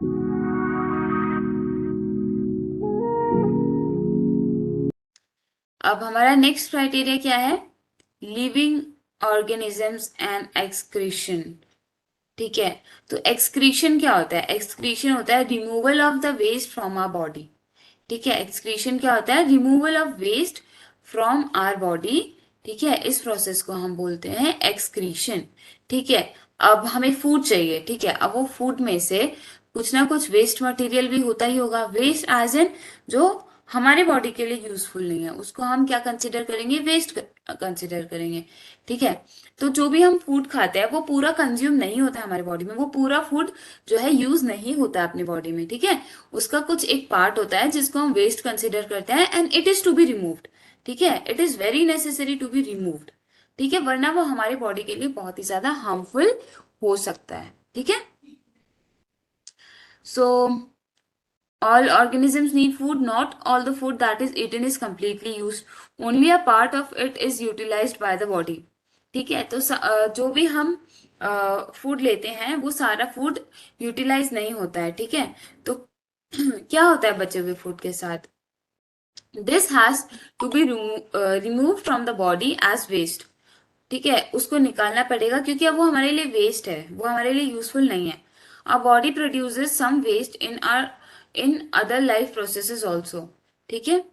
अब हमारा next criteria क्या है? Living organisms and excretion. ठीक है, तो एक्सक्रीशन क्या होता है? एक्सक्रीशन होता है removal of the waste from our body. ठीक है, एक्सक्रीशन क्या होता है? Removal of waste from our body. ठीक है, इस प्रोसेस को हम बोलते हैं एक्सक्रीशन। ठीक है, अब हमें फूड चाहिए। ठीक है, अब वो फूड में से कुछ ना कुछ वेस्ट मटेरियल भी होता ही होगा। वेस्ट एज एन जो हमारे बॉडी के लिए यूजफुल नहीं है, उसको हम क्या कंसिडर करेंगे? वेस्ट कंसिडर करेंगे। ठीक है, तो जो भी हम फूड खाते हैं वो पूरा कंज्यूम नहीं होता है हमारे बॉडी में, वो पूरा फूड जो है यूज नहीं होता है अपनी बॉडी में। ठीक है, उसका कुछ एक पार्ट होता है जिसको हम वेस्ट कंसिडर करते हैं and it is to be removed. ठीक है, it is very necessary to be removed. ठीक है, वरना वो हमारे बॉडी के लिए बहुत ही ज्यादा हार्मफुल हो सकता है। ठीक है, सो all organisms need food. Not all the food that is eaten is completely used. Only a part of it is utilized by the body. ठीक है, तो जो भी हम फूड लेते हैं वो सारा फूड यूटिलाइज नहीं होता है। ठीक है, तो क्या होता है बचे हुए फूड के साथ? This has to be remove from the body as waste. ठीक है, उसको निकालना पड़ेगा क्योंकि अब वो हमारे लिए वेस्ट है, वो हमारे लिए यूजफुल नहीं है। Our body produces some waste in other life processes also. ठीक है,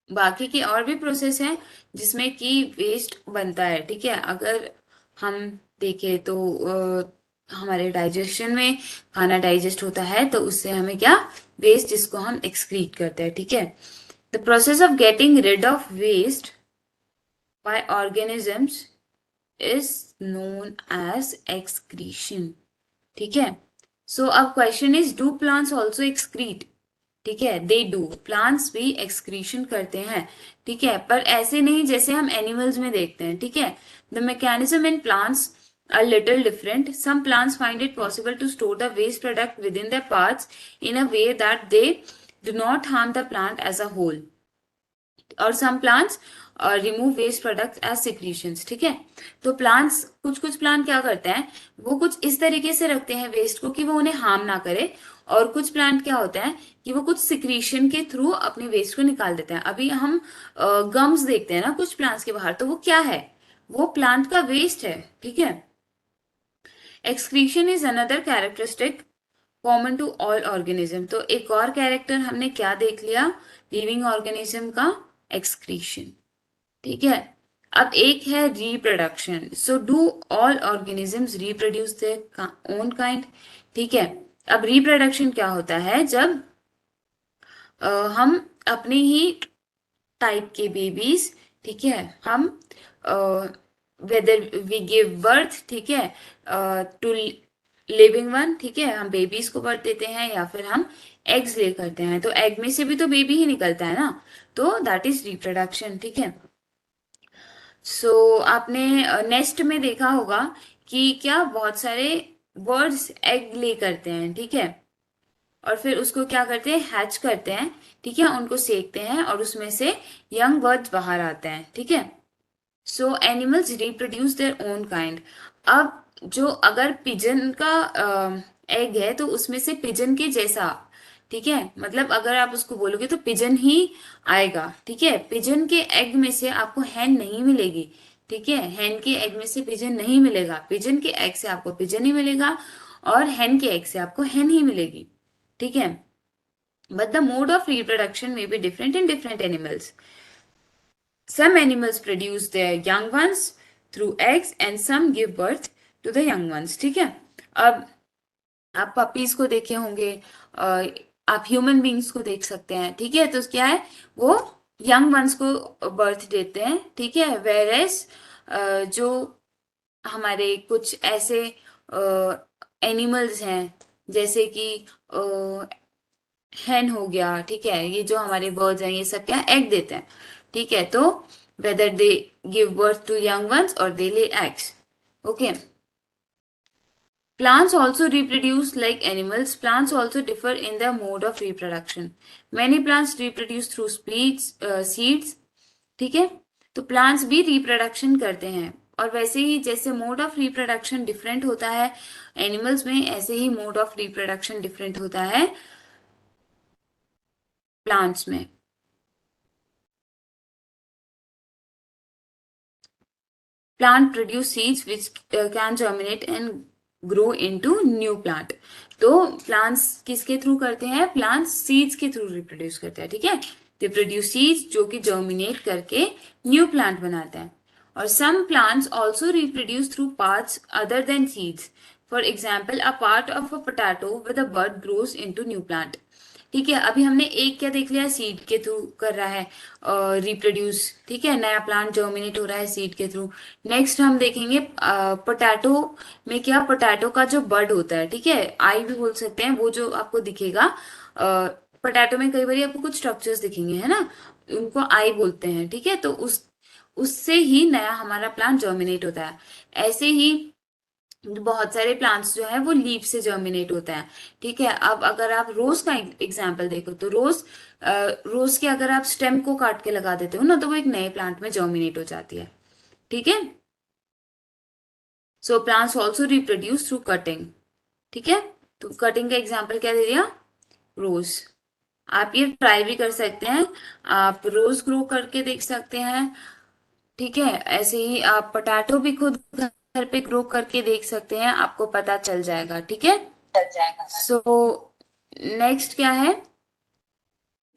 बाकी के और भी प्रोसेस हैं जिसमें कि वेस्ट बनता है। ठीक है, अगर हम देखें तो हमारे डाइजेशन में खाना डाइजेस्ट होता है तो उससे हमें क्या वेस्ट, जिसको हम एक्सक्रीट करते हैं। ठीक है, the process of getting rid of waste by organisms is known as excretion. ठीक है, सो अब question is, do plants also excrete? ठीक है, दे डू, प्लांट्स भी एक्सक्रीशन करते हैं। ठीक है, पर ऐसे नहीं जैसे हम एनिमल्स में देखते हैं। ठीक है, the mechanism in plants are little different. Some plants find it possible to store the waste product within the parts in a way that they do not harm the plant as a whole, और some plants remove waste products as secretions. ठीक है, तो plants, कुछ कुछ plant क्या करते हैं, वो कुछ इस तरीके से रखते हैं वेस्ट को कि वो उन्हें हार्म ना करे, और कुछ प्लांट क्या होता है कि वो कुछ सिक्रीशन के थ्रू अपने वेस्ट को निकाल देते हैं। अभी हम गम्स देखते हैं ना कुछ प्लांट्स के बाहर, तो वो क्या है? वो प्लांट का वेस्ट है। ठीक है, excretion is another characteristic common to all organism. तो एक और कैरेक्टर हमने क्या देख लिया लिविंग ऑर्गेनिज्म का? एक्सक्रीशन। ठीक है, अब एक है reproduction. So do all organisms reproduce their own kind? ठीक है, अब रिप्रोडक्शन क्या होता है? जब हम अपने ही टाइप के बेबीज, ठीक है, हम वेदर वी गिव बर्थ, ठीक है, टू लिविंग वन, ठीक है, हम बेबीज को बर्थ देते हैं या फिर हम एग्स ले करते हैं, तो एग में से भी तो बेबी ही निकलता है ना, तो दैट इज रिप्रोडक्शन। ठीक है, आपने नेस्ट में देखा होगा कि क्या बहुत सारे बर्ड्स एग ले करते हैं। ठीक है, और फिर उसको क्या करते हैं? हैच करते हैं। ठीक है, उनको सेकते हैं और उसमें से यंग बर्ड्स बाहर आते हैं। ठीक है, सो animals reproduce their own kind. अब जो अगर पिजन का एग है तो उसमें से पिजन के जैसा, ठीक है, मतलब अगर आप उसको बोलोगे तो पिजन ही आएगा। ठीक है, पिजन के एग में से आपको हैन नहीं मिलेगी। ठीक है, हैन के एग में से पिजन नहीं मिलेगा, पिजन के एग से आपको पिजन ही मिलेगा और हैन के एग से आपको हैन ही मिलेगी। ठीक है, but the mode of reproduction may be different in different animals. Some animals produce their young ones through eggs and some give birth to the young ones. ठीक है, अब आप पपीज को देखे होंगे, आप ह्यूमन बींग्स को देख सकते हैं। ठीक है, तो क्या है, वो यंग वंस को बर्थ देते हैं। ठीक है, वेर एज जो हमारे कुछ ऐसे एनिमल्स हैं जैसे कि hen हो गया, ठीक है, ये जो हमारे बर्ड्स हैं ये सब क्या एग देते हैं। ठीक है, तो whether they give birth to young ones और they lay eggs. Okay, plants also reproduce like animals. Plants also differ in their mode of reproduction. Many plants reproduce through seeds. ठीक है, तो प्लांट्स भी रिप्रोडक्शन करते हैं, और वैसे ही जैसे मोड ऑफ रिप्रोडक्शन डिफरेंट होता है एनिमल्स में ऐसे ही मोड ऑफ रिप्रोडक्शन डिफरेंट होता है प्लांट्स में। Plant produce seeds which can germinate and grow into new plant. तो प्लांट्स किसके थ्रू करते हैं? प्लांट्स सीड्स के थ्रू रिप्रोड्यूस करते हैं, ठीक है। दे प्रोड्यूस सीड्स जो कि जर्मिनेट करके न्यू प्लांट बनाते हैं। और some plants also reproduce through parts other than seeds. For example a part of a potato with a bud grows into new plant. ठीक है, अभी हमने एक क्या देख लिया, सीड के थ्रू कर रहा है रिप्रोड्यूस, ठीक है, नया प्लांट जर्मिनेट हो रहा है सीड के थ्रू। नेक्स्ट हम देखेंगे पोटैटो में क्या, पोटैटो का जो बड होता है, ठीक है, आई भी बोल सकते हैं, वो जो आपको दिखेगा पोटैटो में कई बार आपको कुछ स्ट्रक्चर्स दिखेंगे, है ना, उनको आई बोलते हैं, ठीक है। तो उससे ही नया हमारा प्लांट जर्मिनेट होता है। ऐसे ही बहुत सारे प्लांट्स जो है वो लीफ से जर्मिनेट होता है, ठीक है। अब अगर आप रोज का एग्जांपल देखो तो रोज के अगर आप स्टेम को काट के लगा देते हो ना, तो वो एक नए प्लांट में जर्मिनेट हो जाती है, ठीक है। So plants also reproduce through cutting, ठीक है। तो कटिंग का एग्जाम्पल क्या दे दिया? रोज। आप ये ट्राई भी कर सकते हैं, आप रोज ग्रो करके देख सकते हैं, ठीक है। ऐसे ही आप पोटैटो भी खुद घर पे ग्रो करके देख सकते हैं, आपको पता चल जाएगा, ठीक है। चल जाएगा। सो नेक्स्ट क्या है?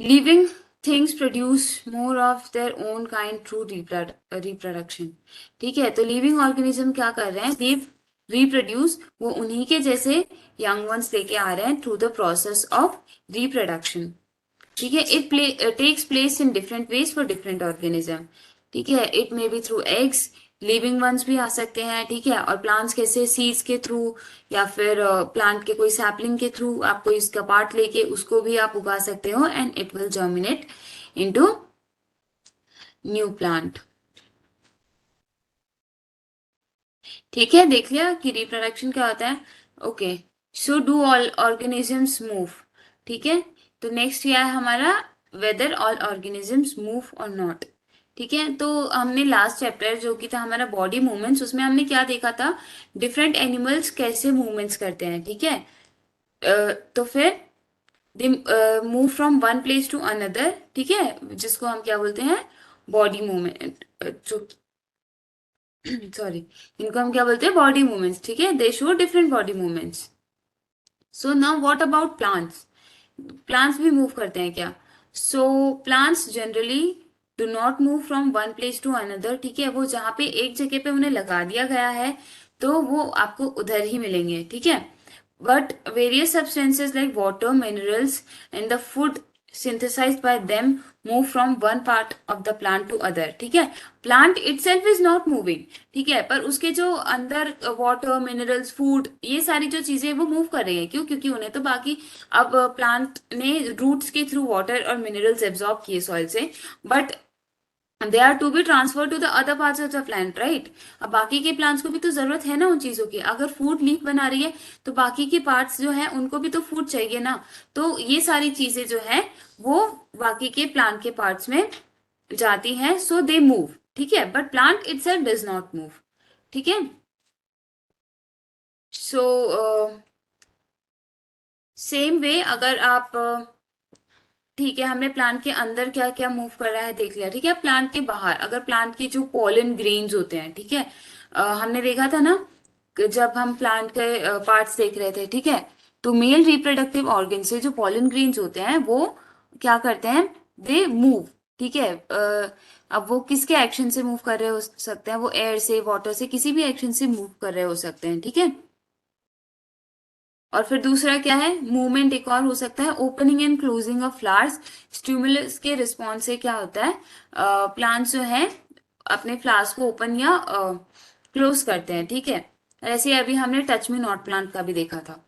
Living things produce more of their own kind through reproduction, ठीक है। तो लिविंग ऑर्गेनिज्म क्या कर रहे हैं? दे रिप्रोड्यूस, वो उन्हीं के जैसे यंग वंस लेके आ रहे हैं through the process of reproduction, ठीक है। It takes place in different ways for different organism, ठीक है। It may be through eggs, living ones भी आ सकते हैं, ठीक है। और प्लांट्स कैसे? सीड्स के थ्रू, या फिर प्लांट के कोई सैपलिंग के थ्रू आप कोई इसका पार्ट लेके उसको भी आप उगा सकते हो and it will germinate into new plant, ठीक है। देख लिया कि रिप्रोडक्शन क्या होता है। Okay, so do all organisms move, ठीक है। तो नेक्स्ट क्या है हमारा? वेदर ऑल ऑर्गेनिजम्स मूव और नॉट, ठीक है। तो हमने लास्ट चैप्टर जो कि था हमारा बॉडी मूवमेंट्स, उसमें हमने क्या देखा था? डिफरेंट एनिमल्स कैसे मूवमेंट्स करते हैं, ठीक है। तो फिर they move from one place to another, ठीक है, जिसको हम क्या बोलते हैं? बॉडी मूवमेंट, जो सॉरी, इनको हम क्या बोलते हैं? बॉडी मूवमेंट्स, ठीक है। They show different body movements. So now what about plants? Plants भी मूव करते हैं क्या? So plants generally do not move from one place to another, ठीक है। वो जहाँ पे एक जगह पे उन्हें लगा दिया गया है तो वो आपको उधर ही मिलेंगे, ठीक है। But various substances like water, minerals and the food synthesized by them move from one part of the plant to other, ठीक है। Plant itself is not moving, ठीक है, पर उसके जो अंदर वाटर, मिनरल्स, फूड, ये सारी जो चीजें वो मूव कर रही है, क्यों? क्योंकि उन्हें तो बाकी, अब प्लांट ने रूट्स के थ्रू वाटर और मिनरल्स एब्जॉर्ब किए सॉइल से, but they are to be transfer to the other parts of the plant, right. अब बाकी के प्लांट्स को भी तो जरूरत है ना उन चीजों की, अगर फूड लीफ बना रही है तो बाकी के पार्ट्स जो है उनको भी तो फूड चाहिए ना। तो ये सारी चीजें जो है वो बाकी के प्लांट के पार्ट्स में जाती हैं, सो दे मूव, ठीक है। But plant itself does not move, ठीक है। सो सेम वे अगर आप ठीक है, हमने प्लांट के अंदर क्या क्या मूव कर रहा है देख लिया, ठीक है। प्लांट के बाहर अगर प्लांट के जो पोलन ग्रेन्स होते हैं, ठीक है, हमने देखा था ना कि जब हम प्लांट के पार्ट्स देख रहे थे, ठीक है, तो मेल रिप्रोडक्टिव ऑर्गन से जो पोलन ग्रेन्स होते हैं वो क्या करते हैं? दे मूव, ठीक है। अब वो किसके एक्शन से मूव कर रहे हो सकते हैं? वो एयर से, वाटर से, किसी भी एक्शन से मूव कर रहे हो सकते हैं, ठीक है। और फिर दूसरा क्या है? मूवमेंट एक और हो सकता है, opening and closing of flowers. Stimulus के रिस्पॉन्स से क्या होता है? प्लांट्स जो है अपने फ्लावर्स को ओपन या क्लोज करते हैं, ठीक है। ऐसे अभी हमने टच मी नॉट प्लांट का भी देखा था।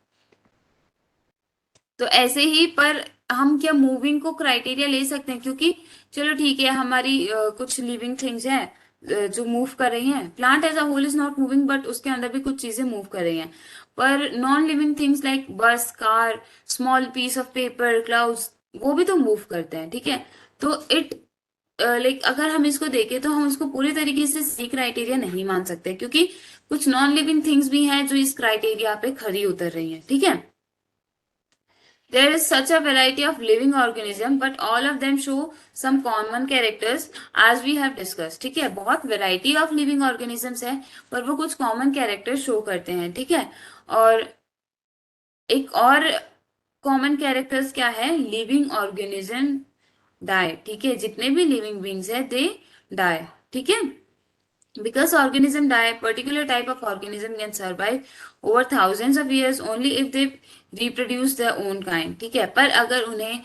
तो ऐसे ही, पर हम क्या मूविंग को क्राइटेरिया ले सकते हैं? क्योंकि चलो ठीक है, हमारी कुछ लिविंग थिंग्स हैं जो मूव कर रही हैं, plant as a whole is not moving, but उसके अंदर भी कुछ चीजें मूव कर रही हैं। पर non living things like bus, car, small piece of paper, clouds, वो भी तो मूव करते हैं, ठीक है। तो इट लाइक अगर हम इसको देखें तो हम उसको पूरी तरीके से सी क्राइटेरिया नहीं मान सकते, क्योंकि कुछ नॉन लिविंग थिंग्स भी हैं जो इस क्राइटेरिया पे खरी उतर रही हैं, ठीक है। There is such a variety of living organism, but all of them show some common characters as we have discussed. ठीक है, बहुत variety of living organisms है, पर वो कुछ common characters show करते हैं, ठीक है। और एक और common characters क्या है, living organism die, ठीक है, जितने भी living beings है they die, ठीक है। Because organism die, particular type of organism can survive over thousands of years only if they reproduce their own kind. ठीक है, पर अगर उन्हें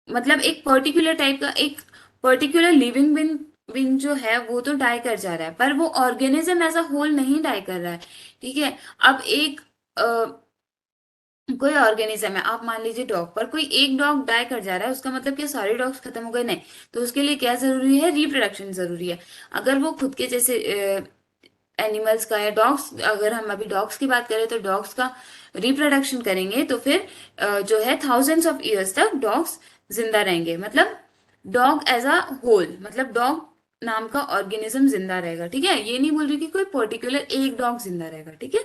मतलब एक पर्टिकुलर टाइप का एक पर्टिकुलर लिविंग बिंग बिंग जो है वो तो डाई कर जा रहा है, पर वो ऑर्गेनिज्म एज अ होल नहीं डाई कर रहा है, ठीक है। अब एक कोई ऑर्गेनिज्म है, आप मान लीजिए डॉग, पर कोई एक डॉग डाई कर जा रहा है, उसका मतलब क्या सारे डॉग्स खत्म हो गए? नहीं। तो उसके लिए क्या जरूरी है, रिप्रोडक्शन जरूरी है। अगर वो खुद के जैसे एनिमल्स का या डॉग्स, अगर हम अभी डॉग्स की बात करें तो डॉग्स का रिप्रोडक्शन करेंगे तो फिर जो है थाउजेंड्स ऑफ ईयर्स तक डॉग्स जिंदा रहेंगे, मतलब डॉग एज अ होल, मतलब डॉग नाम का ऑर्गेनिज्म जिंदा रहेगा, ठीक है। ये नहीं बोल रही कि कोई पर्टिकुलर एक डॉग जिंदा रहेगा, ठीक है।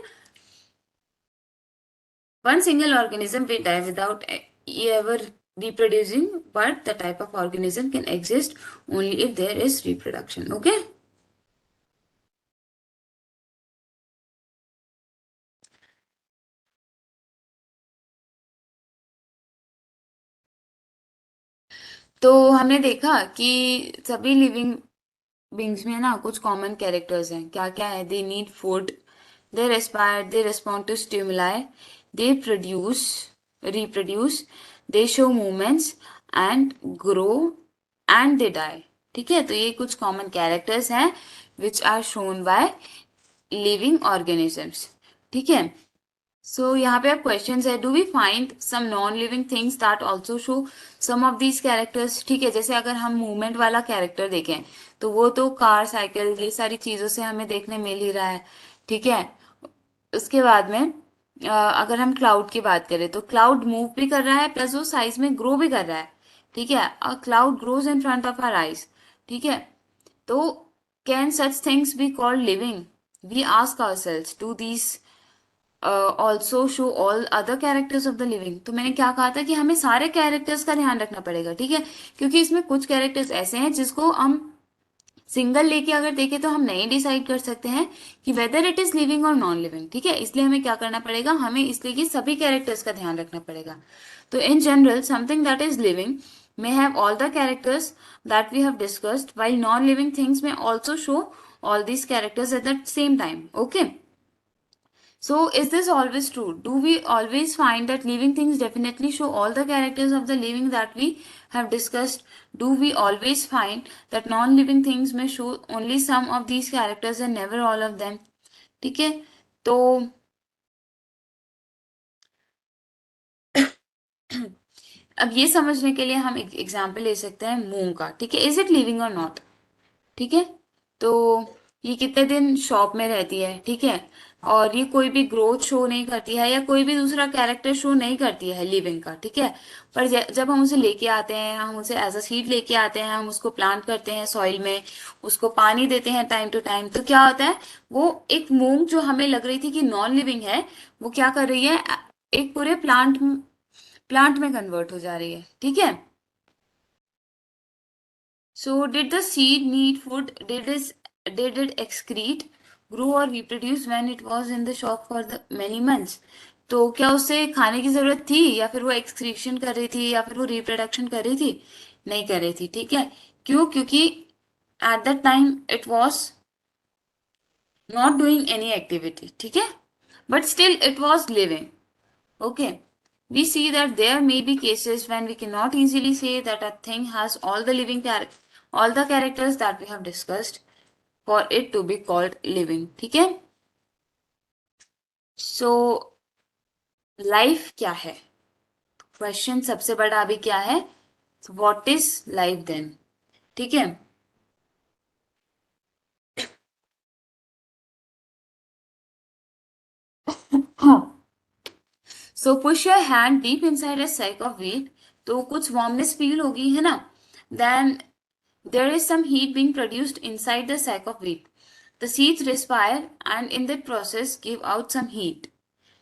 One single organism will die without ever reproducing, but the type of organism can exist only if there is reproduction. Okay? तो हमने देखा कि सभी लिविंग बींग्स में ना कुछ कॉमन कैरेक्टर्स हैं। क्या क्या है? They need food, they respire, they respond to stimuli, they produce, reproduce, they show movements and grow and they die, ठीक है। तो ये कुछ कॉमन कैरेक्टर्स हैं which are shown by living organisms, ठीक है। सो यहाँ पे अब क्वेश्चन है, do we find some non living things that also show some of these characters, ठीक है। जैसे अगर हम मूवमेंट वाला कैरेक्टर देखें तो वो तो कार, साइकिल, ये सारी चीजों से हमें देखने मिल ही रहा है, ठीक है। उसके बाद में अगर हम क्लाउड की बात करें तो क्लाउड मूव भी कर रहा है प्लस वो साइज में ग्रो भी कर रहा है, ठीक है। Cloud grows in front of our eyes, ठीक है। तो can such things be called living? We ask ourselves, do these also show all other characters of the living? तो मैंने क्या कहा था कि हमें सारे कैरेक्टर्स का ध्यान रखना पड़ेगा, ठीक है, क्योंकि इसमें कुछ कैरेक्टर्स ऐसे हैं जिसको हम सिंगल लेके अगर देखें तो हम नहीं डिसाइड कर सकते हैं कि वेदर इट इज लिविंग और नॉन लिविंग, ठीक है। इसलिए हमें क्या करना पड़ेगा, हमें इसलिए कि सभी कैरेक्टर्स का ध्यान रखना पड़ेगा। तो in general something that is living may have all the characters that we have discussed, while non-living things may also show all these characters at the same time. Okay. So, is this always true? Do we always find that living things definitely show all the characters of the living that we have discussed? Do we always find that non-living things may show only some of these characters and never all of them? ठीक है, तो अब ये समझने के लिए हम एक एग्जाम्पल ले सकते हैं मूंग का, ठीक है। इज इट लिविंग और नॉट? ठीक है, तो ये कितने दिन शॉप में रहती है, ठीक है, और ये कोई भी ग्रोथ शो नहीं करती है या कोई भी दूसरा कैरेक्टर शो नहीं करती है लिविंग का, ठीक है। पर जब हम उसे लेके आते हैं, हम उसे एज अ सीड लेके आते हैं, हम उसको प्लांट करते हैं सॉइल में, उसको पानी देते हैं टाइम टू टाइम, तो क्या होता है, वो एक मूंग जो हमें लग रही थी कि नॉन लिविंग है, वो क्या कर रही है, एक पूरे प्लांट में कन्वर्ट हो जा रही है, ठीक है। So did the seed need food? Did it excrete, grow or reproduce when it was in the shock for the many months? तो क्या उसे खाने की जरूरत थी, या फिर वो एक्सक्रीशन कर रही थी, या फिर वो रिप्रोडक्शन कर रही थी? नहीं कर रही थी, ठीक है। क्यों? क्योंकि at that time it was not doing any activity, ठीक है, but still it was living. Okay, we see that there may be cases when we cannot easily say that a thing has all the characters that we have discussed for it to be called living, ठीक है। So life क्या है? Question सबसे बड़ा अभी क्या है, what is life then, ठीक है। So push your hand deep inside a sack of wheat, तो कुछ वार्मनेस फील होगी, है ना। then there is some heat being produced inside the sac of wheat. The seeds respire and in that process give out some heat.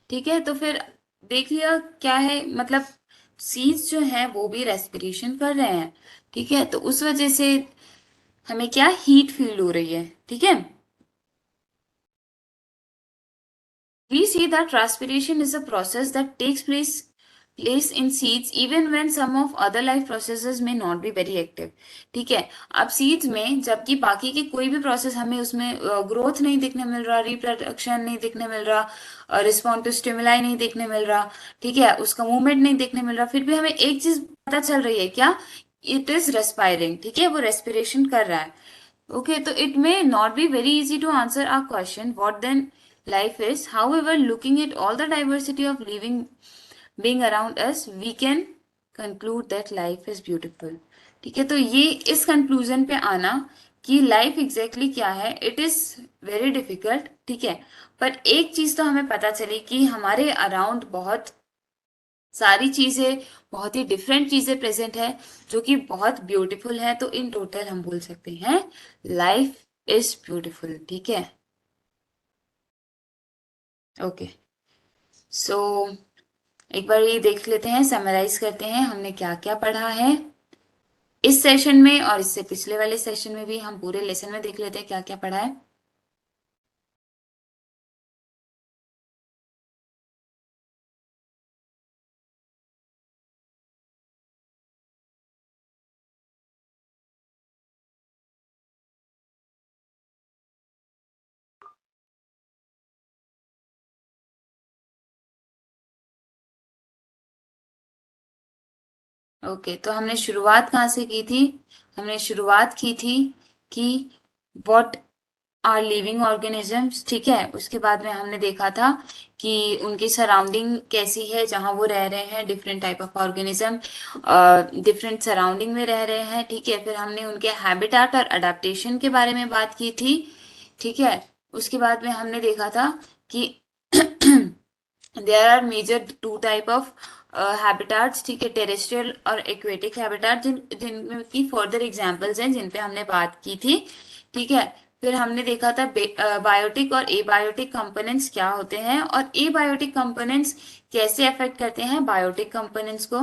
ठीक है, तो फिर देख लिया क्या है, मतलब सीड्स जो हैं वो भी रेस्पिरेशन कर रहे हैं, ठीक है, तो उस वजह से हमें क्या हीट फील हो रही है, ठीक है. We see that respiration is a process that takes place in seeds even when some of other life processes may not be very active. ठीक है, अब सीड्स में जबकि बाकी के कोई भी प्रोसेस हमें उसमें ग्रोथ नहीं देखने मिल रहा, रिप्रोडक्शन नहीं देखने मिल रहा, रिस्पॉन्ड टू स्टिमुलाई नहीं देखने मिल रहा, ठीक है, उसका मूवमेंट नहीं देखने मिल रहा, फिर भी हमें एक चीज पता चल रही है क्या, इट इज रेस्पायरिंग, ठीक है, वो रेस्पिरेशन कर रहा है. Okay, so it may not be very easy to answer our question, what then life is. However, looking at all the diversity of living being around us, we can conclude that life is beautiful. ठीक है, तो ये इस conclusion पे आना कि life exactly क्या है, इट इज वेरी डिफिकल्ट, ठीक है, पर एक चीज तो हमें पता चली कि हमारे अराउंड बहुत सारी चीजें, बहुत ही डिफरेंट चीजें प्रेजेंट है जो कि बहुत ब्यूटीफुल है, तो इन टोटल हम बोल सकते हैं लाइफ इज ब्यूटीफुल. ठीक है, ओके. सो एक बार ये देख लेते हैं, समराइज करते हैं हमने क्या क्या पढ़ा है इस सेशन में, और इससे पिछले वाले सेशन में भी हम पूरे लेसन में देख लेते हैं क्या क्या पढ़ा है. ओके, तो हमने शुरुआत कहाँ से की थी, हमने शुरुआत की थी कि व्हाट आर लिविंग ऑर्गेनिजम्स, ठीक है, उसके बाद में हमने देखा था कि उनकी सराउंडिंग कैसी है जहाँ वो रह रहे हैं, different type of organism different surrounding में रह रहे हैं, ठीक है, फिर हमने उनके हैबिटाट और अडेप्टेशन के बारे में बात की थी, ठीक है. उसके बाद में हमने देखा था कि there are major two type of habitats, ठीक है, टेरेस्ट्रियल और एक्वेटिक हैबिटाट, जिनमें की फर्दर एग्जांपल्स हैं जिन पे हमने बात की थी, ठीक है. फिर हमने देखा था बायोटिक और एबायोटिक कंपोनेंट्स क्या होते हैं और एबायोटिक कंपोनेंट्स कैसे अफेक्ट करते हैं बायोटिक कंपोनेंट्स को.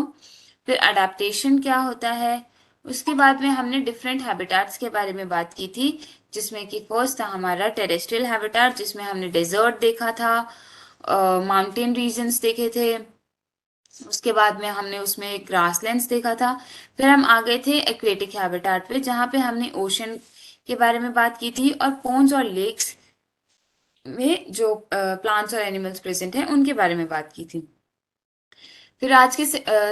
फिर अडेप्टेशन क्या होता है. उसके बाद में हमने डिफरेंट हैबिटाट्स के बारे में बात की थी, जिसमें कि फर्स्ट था हमारा टेरेस्ट्रियल हैबिटाट, जिसमें हमने डेजर्ट देखा था, माउंटेन रीजन्स देखे थे. उसके बाद में हमने उसमें ग्रासलैंड्स देखा था. फिर हम आ गए थे एक्वेटिक हैबिटाट पे, जहाँ पे हमने ओशन के बारे में बात की थी और पोन्स और लेक्स में जो प्लांट्स और एनिमल्स प्रेजेंट हैं उनके बारे में बात की थी. फिर आज के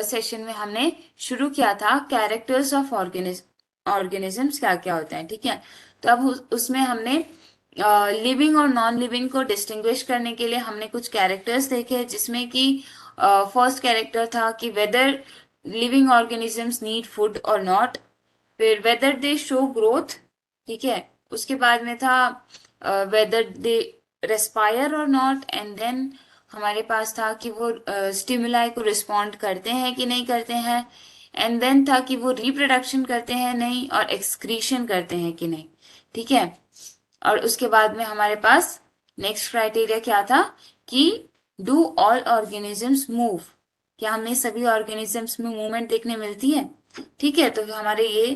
सेशन में हमने शुरू किया था कैरेक्टर्स ऑफ ऑर्गेनिजम्स क्या क्या होते हैं, ठीक है. तो अब उसमें हमने लिविंग और नॉन लिविंग को डिस्टिंग्विश करने के लिए हमने कुछ कैरेक्टर्स देखे, जिसमें कि फर्स्ट कैरेक्टर था कि whether living organisms need food और नॉट, फिर वेदर दे शो ग्रोथ, ठीक है, उसके बाद में था वेदर दे रेस्पायर और नॉट, एंड देन हमारे पास था कि वो स्टिमुलाई को रिस्पॉन्ड करते हैं कि नहीं करते हैं, एंड देन था कि वो रिप्रोडक्शन करते हैं नहीं और एक्सक्रीशन करते हैं कि नहीं, ठीक है. और उसके बाद में हमारे पास नेक्स्ट क्राइटेरिया क्या था कि डू ऑल ऑर्गेनिजम्स मूव, क्या हमें सभी ऑर्गेनिजम्स में मूवमेंट देखने मिलती है, ठीक है. तो हमारे ये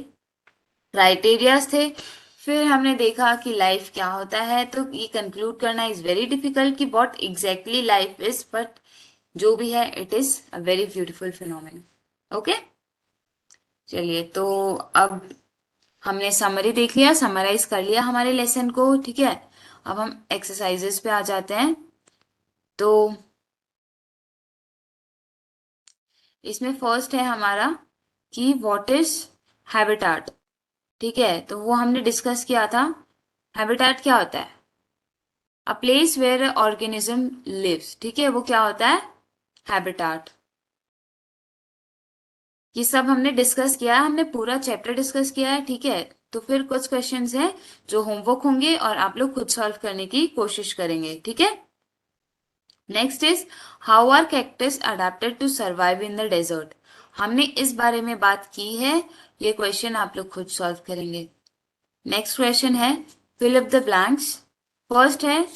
क्राइटेरियाज थे. फिर हमने देखा कि लाइफ क्या होता है, तो ये कंक्लूड करना इज वेरी डिफिकल्ट कि what exactly life is, but जो भी है it is a very beautiful phenomenon. Okay, चलिए, तो अब हमने समरी देख लिया, समराइज कर लिया हमारे लेसन को, ठीक है. अब हम एक्सरसाइजेस पे आ जाते हैं. तो इसमें फर्स्ट है हमारा कि व्हाट इज हैबिटाट, ठीक है, तो वो हमने डिस्कस किया था. हैबिटाट क्या होता है, a place where organism lives, ठीक है, वो क्या होता है हैबिटाट. ये सब हमने डिस्कस किया है, हमने पूरा चैप्टर डिस्कस किया है, ठीक है. तो फिर कुछ क्वेश्चंस हैं जो होमवर्क होंगे और आप लोग खुद सॉल्व करने की कोशिश करेंगे, ठीक है. Next is how are cactus adapted to survive in the desert. हमने इस बारे में बात की है, ये क्वेश्चन आप लोग खुद सॉल्व करेंगे। नेक्स्ट क्वेश्चन है fill up the blanks. First है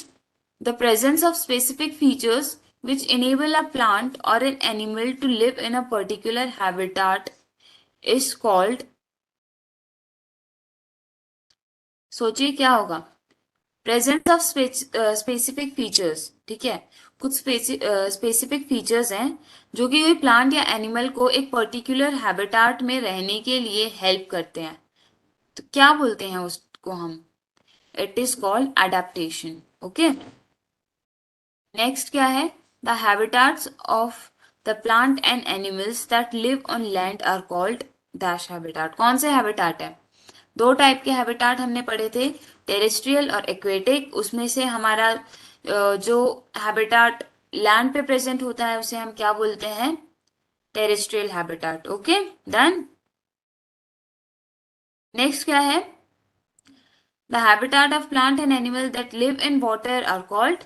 the presence of specific features which enable a plant or an animal to live in a particular habitat is called। सोचिए क्या होगा। प्रेजेंस ऑफ स्पेसिफिक फीचर्स, ठीक है, कुछ specific features हैं जो कि कोई प्लांट या एनिमल को एक पर्टिकुलर हैबिटाट में रहने के लिए हेल्प करते हैं, तो क्या बोलते हैं उसको हम? It is called adaptation. Okay, next क्या है? The habitats of the plant and animals that live on land are called dash habitat. कौन से हैबिटाट है? दो टाइप के हैबिटाट हमने पढ़े थे, टेरेस्ट्रियल और एक्वेटिक। उसमें से हमारा जो हैबिटाट लैंड पे प्रेजेंट होता है उसे हम क्या बोलते हैं? Terrestrial habitat. Okay, done. Next क्या है? The habitat of plant and animal that live in water are called.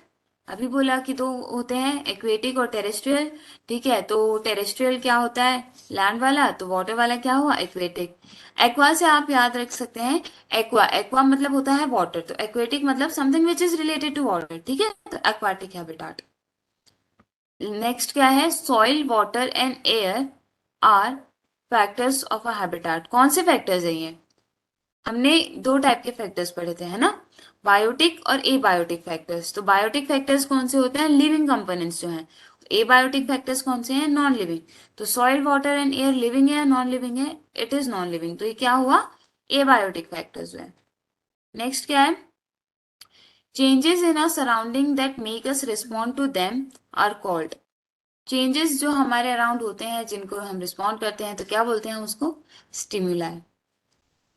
अभी बोला कि दो होते हैं, एक्वेटिक और टेरेस्ट्रियल। ठीक है, तो टेरेस्ट्रियल क्या होता है? लैंड वाला। तो वाटर वाला क्या हुआ? एक्वेटिक। एक्वा से आप याद रख सकते हैं, एक्वा, एक्वा मतलब होता है वाटर, तो एक्वेटिक मतलब something which is related to water. ठीक है, तो एक्वाटिक हैबिटाट। नेक्स्ट क्या है? Soil, water and air are factors of a habitat. कौन से फैक्टर्स हैं ये? हमने दो टाइप के फैक्टर्स पढ़े थे, है ना, बायोटिक और एबायोटिक फैक्टर्स। तो बायोटिक फैक्टर्स कौन से होते हैं? लिविंग कंपोनेंट्स जो हैं। एबायोटिक फैक्टर्स कौन से हैं? Non living. तो soil, water and air living है या नॉन लिविंग है? इट इज नॉन लिविंग, तो ये क्या हुआ? एबायोटिक फैक्टर्स है। नेक्स्ट क्या है? Changes in our surrounding that make us respond to them are called. Changes जो हमारे अराउंड होते हैं जिनको हम रिस्पॉन्ड करते हैं, तो क्या बोलते हैं उसको? स्टिमुलाई।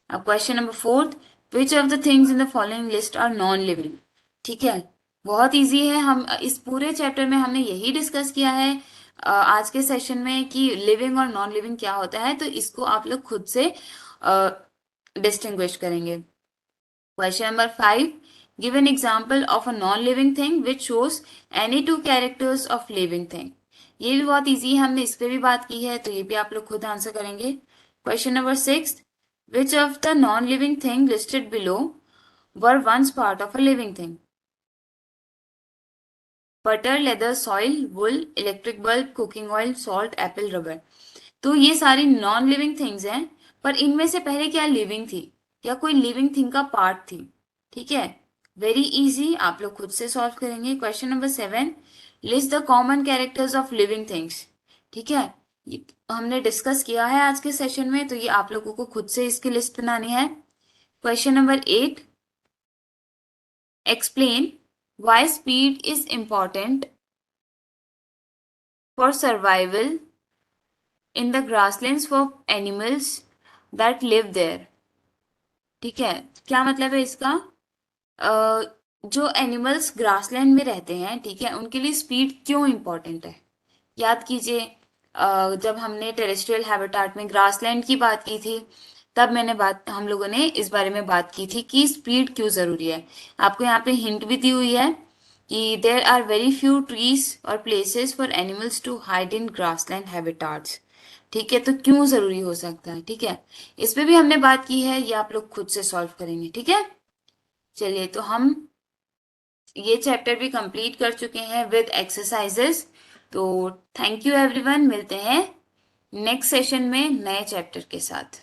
अब question number fourth, which of the things in the following list are non living. ठीक है, बहुत इजी है। हम इस पूरे चैप्टर में हमने यही डिस्कस किया है आज के सेशन में कि लिविंग और नॉन लिविंग क्या होता है, तो इसको आप लोग खुद से डिस्टिंग्विश करेंगे। Question number 5, give an example of a non living thing which shows any two characters of living thing. ये भी बहुत इजी है, हमने इस पे भी बात की है, तो ये भी आप लोग खुद आंसर करेंगे। Question number 6, which of the non-living thing listed below were once part of a living thing? Butter, leather, soil, wool, electric bulb, cooking oil, salt, apple, rubber। तो ये सारी नॉन लिविंग थिंग्स हैं, पर इनमें से पहले क्या लिविंग थी या कोई लिविंग थिंग का पार्ट थी? ठीक है, वेरी इजी, आप लोग खुद से सॉल्व करेंगे। Question number 7, list the common characters of living things. ठीक है, ये हमने डिस्कस किया है आज के सेशन में, तो ये आप लोगों को खुद से इसकी लिस्ट बनानी है। Question number 8, explain why speed is important for survival in the grasslands for animals that live there। ठीक है, क्या मतलब है इसका? अ, जो एनिमल्स ग्रासलैंड में रहते हैं, ठीक है, उनके लिए स्पीड क्यों इंपॉर्टेंट है? याद कीजिए, जब हमने टेरेस्ट्रियल हैबिटाट में ग्रासलैंड की बात की थी, तब हम लोगों ने इस बारे में बात की थी कि स्पीड क्यों जरूरी है। आपको यहाँ पे हिंट भी दी हुई है कि there are very few trees और places for animals to hide in grassland habitats. ठीक है, तो क्यों जरूरी हो सकता है? ठीक है, इस पे भी हमने बात की है, ये आप लोग खुद से सॉल्व करेंगे। ठीक है, चलिए, तो हम ये चैप्टर भी कंप्लीट कर चुके हैं विद एक्सरसाइजेस। तो थैंक यू एवरीवन, मिलते हैं नेक्स्ट सेशन में नए चैप्टर के साथ।